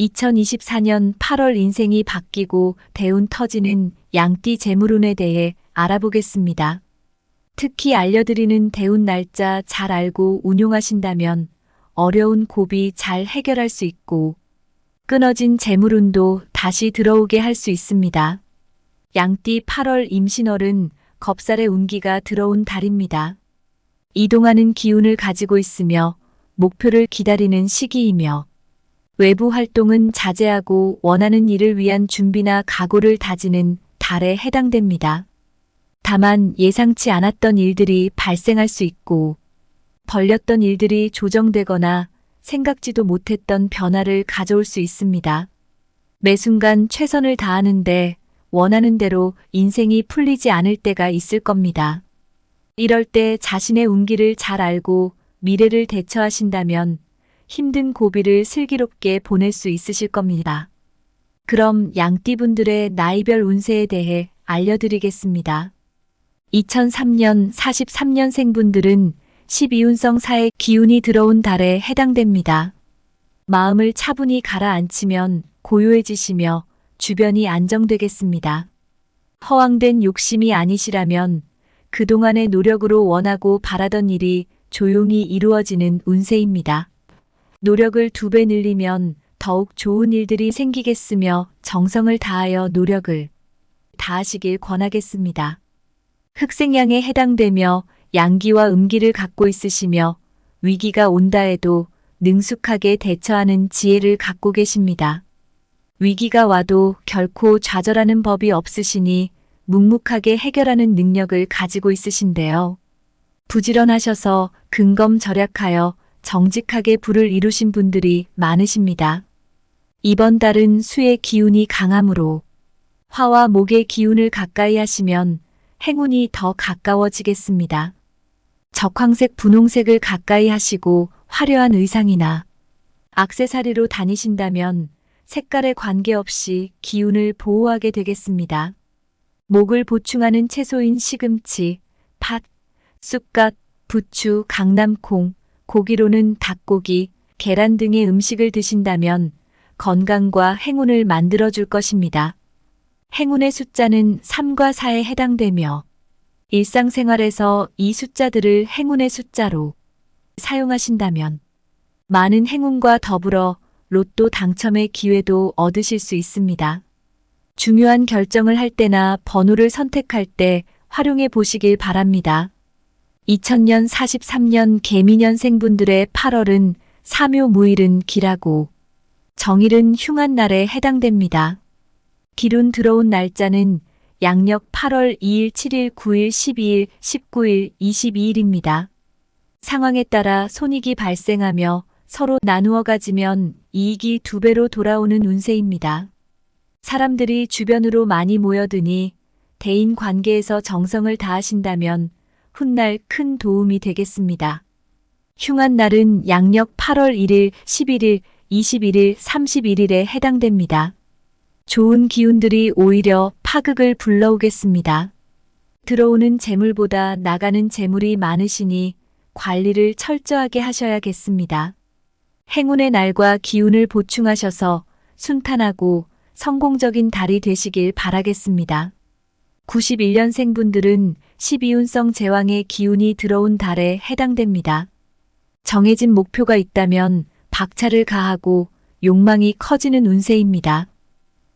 2024년 8월 인생이 바뀌고 대운 터지는 양띠 재물운에 대해 알아보겠습니다. 특히 알려드리는 대운 날짜 잘 알고 운용하신다면 어려운 고비 잘 해결할 수 있고 끊어진 재물운도 다시 들어오게 할 수 있습니다. 양띠 8월 임신월은 겁살의 운기가 들어온 달입니다. 이동하는 기운을 가지고 있으며 목표를 기다리는 시기이며 외부 활동은 자제하고 원하는 일을 위한 준비나 각오를 다지는 달에 해당됩니다. 다만 예상치 않았던 일들이 발생할 수 있고 벌렸던 일들이 조정되거나 생각지도 못했던 변화를 가져올 수 있습니다. 매 순간 최선을 다하는데 원하는 대로 인생이 풀리지 않을 때가 있을 겁니다. 이럴 때 자신의 운기를 잘 알고 미래를 대처하신다면 힘든 고비를 슬기롭게 보낼 수 있으실 겁니다. 그럼 양띠분들의 나이별 운세에 대해 알려드리겠습니다. 2003년 43년생분들은 12운성 사의 기운이 들어온 달에 해당됩니다. 마음을 차분히 가라앉히면 고요해지시며 주변이 안정되겠습니다. 허황된 욕심이 아니시라면 그동안의 노력으로 원하고 바라던 일이 조용히 이루어지는 운세입니다. 노력을 2배 늘리면 더욱 좋은 일들이 생기겠으며 정성을 다하여 노력을 다하시길 권하겠습니다. 흑생양에 해당되며 양기와 음기를 갖고 있으시며 위기가 온다 해도 능숙하게 대처하는 지혜를 갖고 계십니다. 위기가 와도 결코 좌절하는 법이 없으시니 묵묵하게 해결하는 능력을 가지고 있으신데요. 부지런하셔서 근검절약하여 정직하게 부를 이루신 분들이 많으십니다. 이번 달은 수의 기운이 강하므로 화와 목의 기운을 가까이 하시면 행운이 더 가까워지겠습니다. 적황색, 분홍색을 가까이 하시고 화려한 의상이나 액세서리로 다니신다면 색깔에 관계없이 기운을 보호하게 되겠습니다. 목을 보충하는 채소인 시금치, 팥, 쑥갓, 부추, 강낭콩, 고기로는 닭고기, 계란 등의 음식을 드신다면 건강과 행운을 만들어줄 것입니다. 행운의 숫자는 3과 4에 해당되며 일상생활에서 이 숫자들을 행운의 숫자로 사용하신다면 많은 행운과 더불어 로또 당첨의 기회도 얻으실 수 있습니다. 중요한 결정을 할 때나 번호를 선택할 때 활용해 보시길 바랍니다. 2000년 43년 개미년생분들의 8월은 사묘무일은 기라고 정일은 흉한 날에 해당됩니다. 기운 들어온 날짜는 양력 8월 2일, 7일, 9일, 12일, 19일, 22일입니다. 상황에 따라 손익이 발생하며 서로 나누어 가지면 이익이 2배로 돌아오는 운세입니다. 사람들이 주변으로 많이 모여드니 대인 관계에서 정성을 다하신다면 훗날 큰 도움이 되겠습니다. 흉한 날은 양력 8월 1일, 11일, 21일, 31일에 해당됩니다. 좋은 기운들이 오히려 파극을 불러오겠습니다. 들어오는 재물보다 나가는 재물이 많으시니 관리를 철저하게 하셔야겠습니다. 행운의 날과 기운을 보충하셔서 순탄하고 성공적인 달이 되시길 바라겠습니다. 91년생분들은 12운성 제왕의 기운이 들어온 달에 해당됩니다. 정해진 목표가 있다면 박차를 가하고 욕망이 커지는 운세입니다.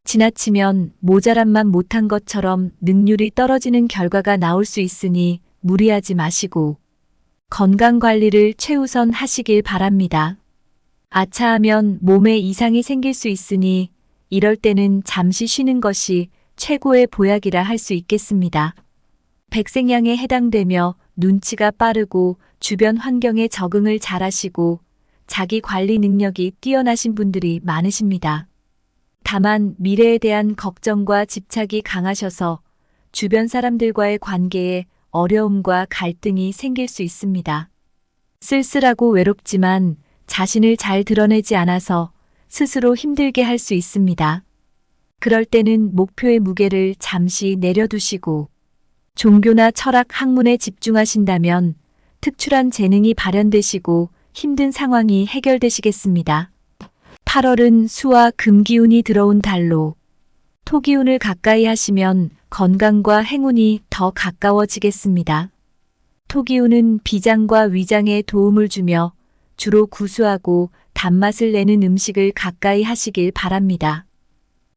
지나치면 모자란만 못한 것처럼 능률이 떨어지는 결과가 나올 수 있으니 무리하지 마시고 건강관리를 최우선 하시길 바랍니다. 아차하면 몸에 이상이 생길 수 있으니 이럴 때는 잠시 쉬는 것이 최고의 보약이라 할 수 있겠습니다. 백생양에 해당되며 눈치가 빠르고 주변 환경에 적응을 잘하시고 자기 관리 능력이 뛰어나신 분들이 많으십니다. 다만 미래에 대한 걱정과 집착이 강하셔서 주변 사람들과의 관계에 어려움과 갈등이 생길 수 있습니다. 쓸쓸하고 외롭지만 자신을 잘 드러내지 않아서 스스로 힘들게 할 수 있습니다. 그럴 때는 목표의 무게를 잠시 내려두시고 종교나 철학, 학문에 집중하신다면 특출한 재능이 발현되시고 힘든 상황이 해결되시겠습니다. 8월은 수와 금 기운이 들어온 달로 토 기운을 가까이 하시면 건강과 행운이 더 가까워지겠습니다. 토 기운은 비장과 위장에 도움을 주며 주로 구수하고 단맛을 내는 음식을 가까이 하시길 바랍니다.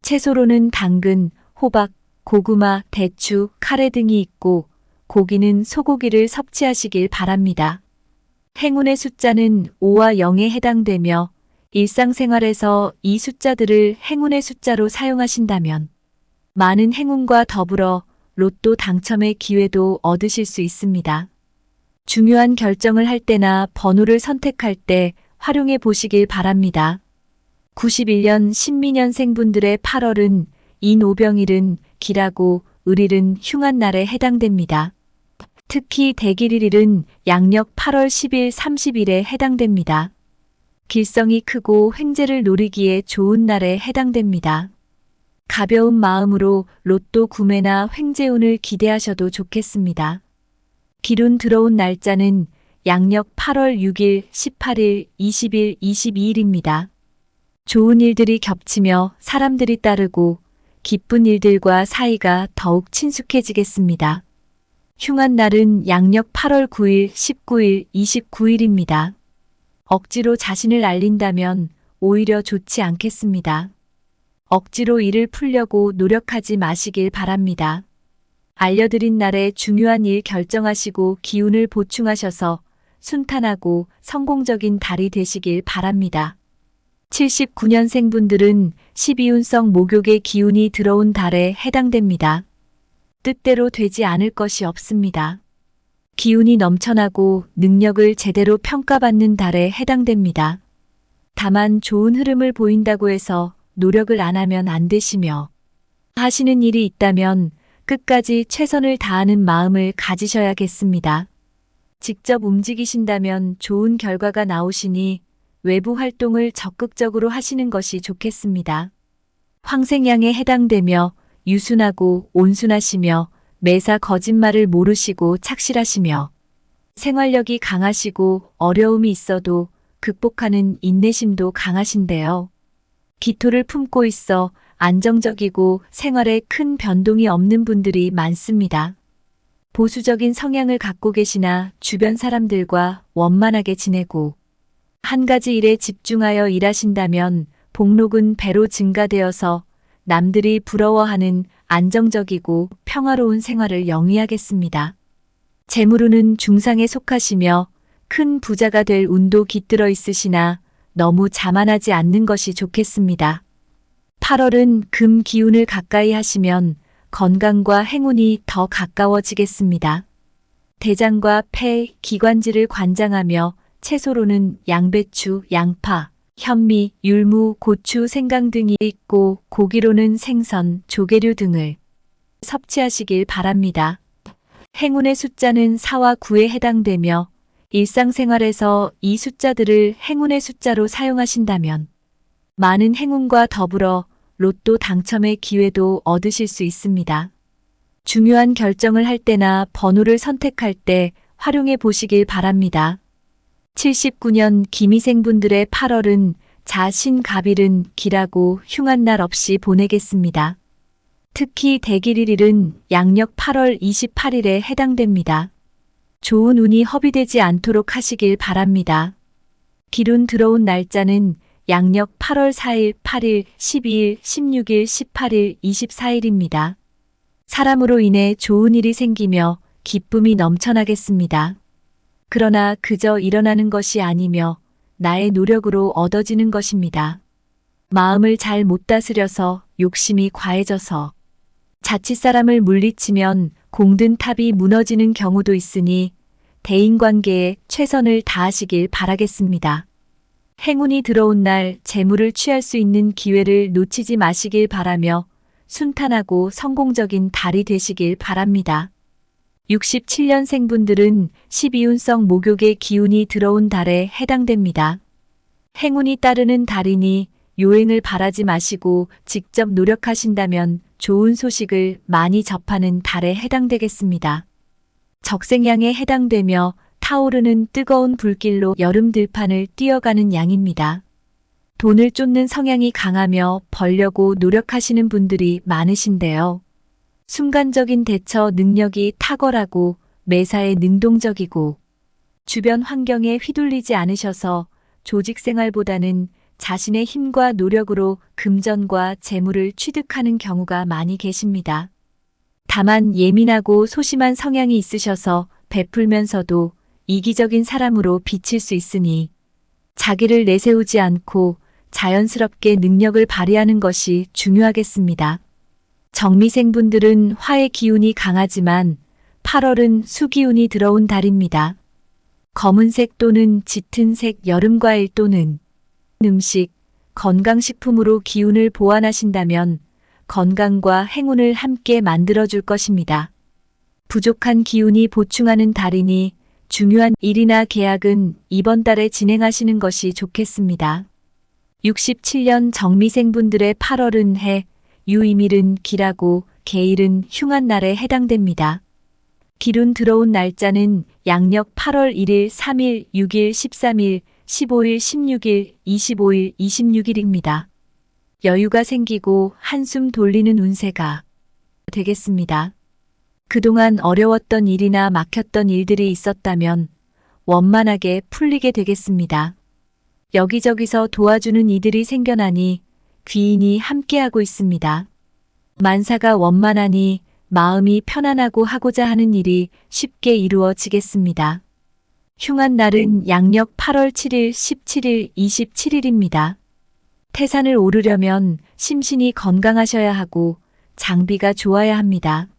채소로는 당근, 호박, 고구마, 대추, 카레 등이 있고 고기는 소고기를 섭취하시길 바랍니다. 행운의 숫자는 5와 0에 해당되며 일상생활에서 이 숫자들을 행운의 숫자로 사용하신다면 많은 행운과 더불어 로또 당첨의 기회도 얻으실 수 있습니다. 중요한 결정을 할 때나 번호를 선택할 때 활용해 보시길 바랍니다. 91년 신민년생분들의 8월은 인오병일은 기라고 을일은 흉한 날에 해당됩니다. 특히 대길일일은 양력 8월 10일 30일에 해당됩니다. 길성이 크고 횡재를 노리기에 좋은 날에 해당됩니다. 가벼운 마음으로 로또 구매나 횡재운을 기대하셔도 좋겠습니다. 기운 들어온 날짜는 양력 8월 6일, 18일, 20일, 22일입니다. 좋은 일들이 겹치며 사람들이 따르고 기쁜 일들과 사이가 더욱 친숙해지겠습니다. 흉한 날은 양력 8월 9일, 19일, 29일입니다. 억지로 자신을 알린다면 오히려 좋지 않겠습니다. 억지로 일을 풀려고 노력하지 마시길 바랍니다. 알려드린 날에 중요한 일 결정하시고 기운을 보충하셔서 순탄하고 성공적인 달이 되시길 바랍니다. 79년생분들은 12운성 목욕의 기운이 들어온 달에 해당됩니다. 뜻대로 되지 않을 것이 없습니다. 기운이 넘쳐나고 능력을 제대로 평가받는 달에 해당됩니다. 다만 좋은 흐름을 보인다고 해서 노력을 안 하면 안 되시며 하시는 일이 있다면 끝까지 최선을 다하는 마음을 가지셔야겠습니다. 직접 움직이신다면 좋은 결과가 나오시니 외부 활동을 적극적으로 하시는 것이 좋겠습니다. 황생양에 해당되며 유순하고 온순하시며 매사 거짓말을 모르시고 착실하시며 생활력이 강하시고 어려움이 있어도 극복하는 인내심도 강하신데요. 기토를 품고 있어 안정적이고 생활에 큰 변동이 없는 분들이 많습니다. 보수적인 성향을 갖고 계시나 주변 사람들과 원만하게 지내고 한 가지 일에 집중하여 일하신다면 복록은 배로 증가되어서 남들이 부러워하는 안정적이고 평화로운 생활을 영위하겠습니다. 재물운은 중상에 속하시며 큰 부자가 될 운도 깃들어 있으시나 너무 자만하지 않는 것이 좋겠습니다. 8월은 금 기운을 가까이 하시면 건강과 행운이 더 가까워지겠습니다. 대장과 폐, 기관지를 관장하며 채소로는 양배추, 양파, 현미, 율무, 고추, 생강 등이 있고 고기로는 생선, 조개류 등을 섭취하시길 바랍니다. 행운의 숫자는 4와 9에 해당되며 일상생활에서 이 숫자들을 행운의 숫자로 사용하신다면 많은 행운과 더불어 로또 당첨의 기회도 얻으실 수 있습니다. 중요한 결정을 할 때나 번호를 선택할 때 활용해 보시길 바랍니다. 79년 기미생분들의 8월은 자신갑일은 기라고 흉한 날 없이 보내겠습니다. 특히 대길일일은 양력 8월 28일에 해당됩니다. 좋은 운이 허비되지 않도록 하시길 바랍니다. 기운 들어온 날짜는 양력 8월 4일, 8일, 12일, 16일, 18일, 24일입니다. 사람으로 인해 좋은 일이 생기며 기쁨이 넘쳐나겠습니다. 그러나 그저 일어나는 것이 아니며 나의 노력으로 얻어지는 것입니다. 마음을 잘 못 다스려서 욕심이 과해져서 자칫 사람을 물리치면 공든 탑이 무너지는 경우도 있으니 대인관계에 최선을 다하시길 바라겠습니다. 행운이 들어온 날 재물을 취할 수 있는 기회를 놓치지 마시길 바라며 순탄하고 성공적인 달이 되시길 바랍니다. 67년생분들은 12운성 목욕의 기운이 들어온 달에 해당됩니다. 행운이 따르는 달이니 요행을 바라지 마시고 직접 노력하신다면 좋은 소식을 많이 접하는 달에 해당되겠습니다. 적생양에 해당되며 타오르는 뜨거운 불길로 여름 들판을 뛰어가는 양입니다. 돈을 쫓는 성향이 강하며 벌려고 노력하시는 분들이 많으신데요. 순간적인 대처 능력이 탁월하고 매사에 능동적이고 주변 환경에 휘둘리지 않으셔서 조직 생활보다는 자신의 힘과 노력으로 금전과 재물을 취득하는 경우가 많이 계십니다. 다만 예민하고 소심한 성향이 있으셔서 베풀면서도 이기적인 사람으로 비칠 수 있으니 자기를 내세우지 않고 자연스럽게 능력을 발휘하는 것이 중요하겠습니다. 정미생분들은 화의 기운이 강하지만 8월은 수기운이 들어온 달입니다. 검은색 또는 짙은색 여름과일 또는 음식, 건강식품으로 기운을 보완하신다면 건강과 행운을 함께 만들어줄 것입니다. 부족한 기운이 보충하는 달이니 중요한 일이나 계약은 이번 달에 진행하시는 것이 좋겠습니다. 67년 정미생분들의 8월은 해, 유임일은 기라고 개일은 흉한 날에 해당됩니다. 기운 들어온 날짜는 양력 8월 1일, 3일, 6일, 13일, 15일, 16일, 25일, 26일입니다. 여유가 생기고 한숨 돌리는 운세가 되겠습니다. 그동안 어려웠던 일이나 막혔던 일들이 있었다면 원만하게 풀리게 되겠습니다. 여기저기서 도와주는 이들이 생겨나니 귀인이 함께하고 있습니다. 만사가 원만하니 마음이 편안하고 하고자 하는 일이 쉽게 이루어지겠습니다. 흉한 날은 양력 8월 7일, 17일, 27일입니다. 태산을 오르려면 심신이 건강하셔야 하고 장비가 좋아야 합니다.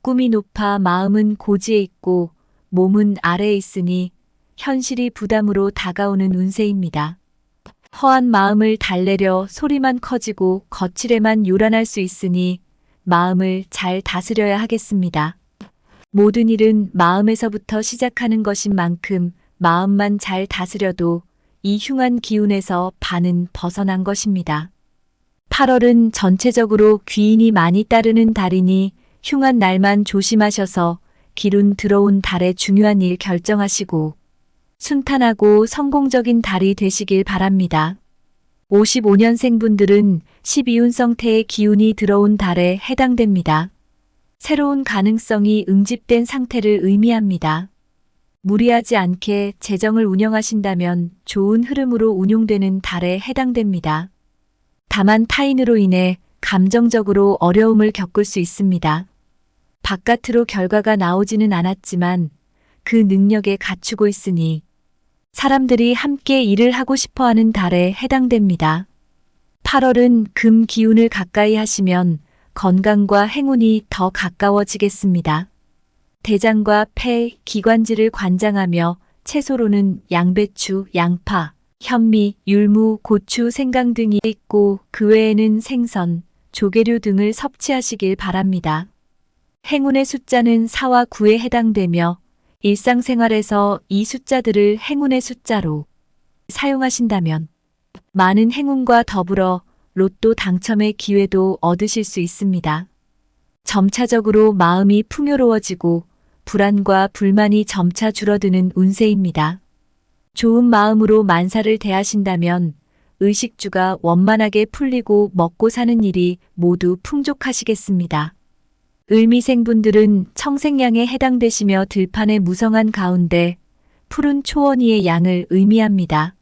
꿈이 높아 마음은 고지에 있고 몸은 아래에 있으니 현실이 부담으로 다가오는 운세입니다. 허한 마음을 달래려 소리만 커지고 거칠에만 요란할 수 있으니 마음을 잘 다스려야 하겠습니다. 모든 일은 마음에서부터 시작하는 것인 만큼 마음만 잘 다스려도 이 흉한 기운에서 반은 벗어난 것입니다. 8월은 전체적으로 귀인이 많이 따르는 달이니 흉한 날만 조심하셔서 기운 들어온 달에 중요한 일 결정하시고 순탄하고 성공적인 달이 되시길 바랍니다. 55년생분들은 12운성태의 기운이 들어온 달에 해당됩니다. 새로운 가능성이 응집된 상태를 의미합니다. 무리하지 않게 재정을 운영하신다면 좋은 흐름으로 운용되는 달에 해당됩니다. 다만 타인으로 인해 감정적으로 어려움을 겪을 수 있습니다. 바깥으로 결과가 나오지는 않았지만 그 능력에 갖추고 있으니 사람들이 함께 일을 하고 싶어하는 달에 해당됩니다. 8월은 금 기운을 가까이 하시면 건강과 행운이 더 가까워지겠습니다. 대장과 폐, 기관지를 관장하며 채소로는 양배추, 양파, 현미, 율무, 고추, 생강 등이 있고 그 외에는 생선, 조개류 등을 섭취하시길 바랍니다. 행운의 숫자는 4와 9에 해당되며 일상생활에서 이 숫자들을 행운의 숫자로 사용하신다면 많은 행운과 더불어 로또 당첨의 기회도 얻으실 수 있습니다. 점차적으로 마음이 풍요로워지고 불안과 불만이 점차 줄어드는 운세입니다. 좋은 마음으로 만사를 대하신다면 의식주가 원만하게 풀리고 먹고 사는 일이 모두 풍족하시겠습니다. 을미생분들은 청생양에 해당되시며 들판의 무성한 가운데 푸른 초원이의 양을 의미합니다.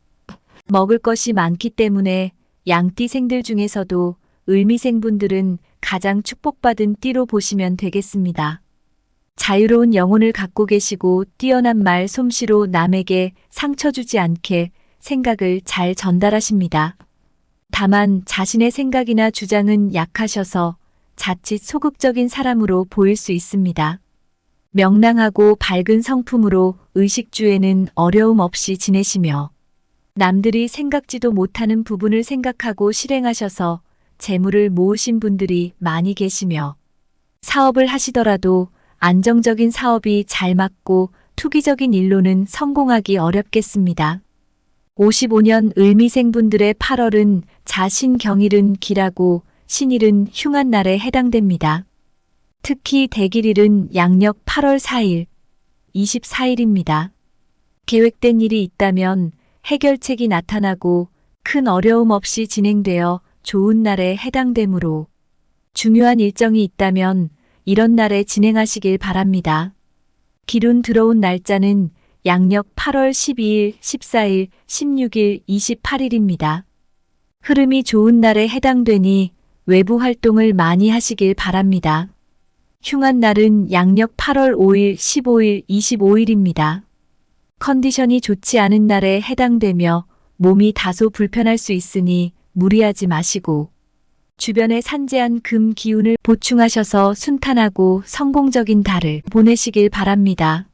먹을 것이 많기 때문에 양띠생들 중에서도 을미생분들은 가장 축복받은 띠로 보시면 되겠습니다. 자유로운 영혼을 갖고 계시고 뛰어난 말 솜씨로 남에게 상처 주지 않게 생각을 잘 전달하십니다. 다만 자신의 생각이나 주장은 약하셔서 자칫 소극적인 사람으로 보일 수 있습니다. 명랑하고 밝은 성품으로 의식주에는 어려움 없이 지내시며 남들이 생각지도 못하는 부분을 생각하고 실행하셔서 재물을 모으신 분들이 많이 계시며 사업을 하시더라도 안정적인 사업이 잘 맞고 투기적인 일로는 성공하기 어렵겠습니다. 55년 을미생분들의 8월은 자신경일은 기라고 신일은 흉한 날에 해당됩니다. 특히 대길일은 양력 8월 4일, 24일입니다. 계획된 일이 있다면 해결책이 나타나고 큰 어려움 없이 진행되어 좋은 날에 해당되므로 중요한 일정이 있다면 이런 날에 진행하시길 바랍니다. 기룬 들어온 날짜는 양력 8월 12일, 14일, 16일, 28일입니다. 흐름이 좋은 날에 해당되니 외부 활동을 많이 하시길 바랍니다. 흉한 날은 양력 8월 5일, 15일, 25일입니다. 컨디션이 좋지 않은 날에 해당되며 몸이 다소 불편할 수 있으니 무리하지 마시고 주변에 산재한 금 기운을 보충하셔서 순탄하고 성공적인 달을 보내시길 바랍니다.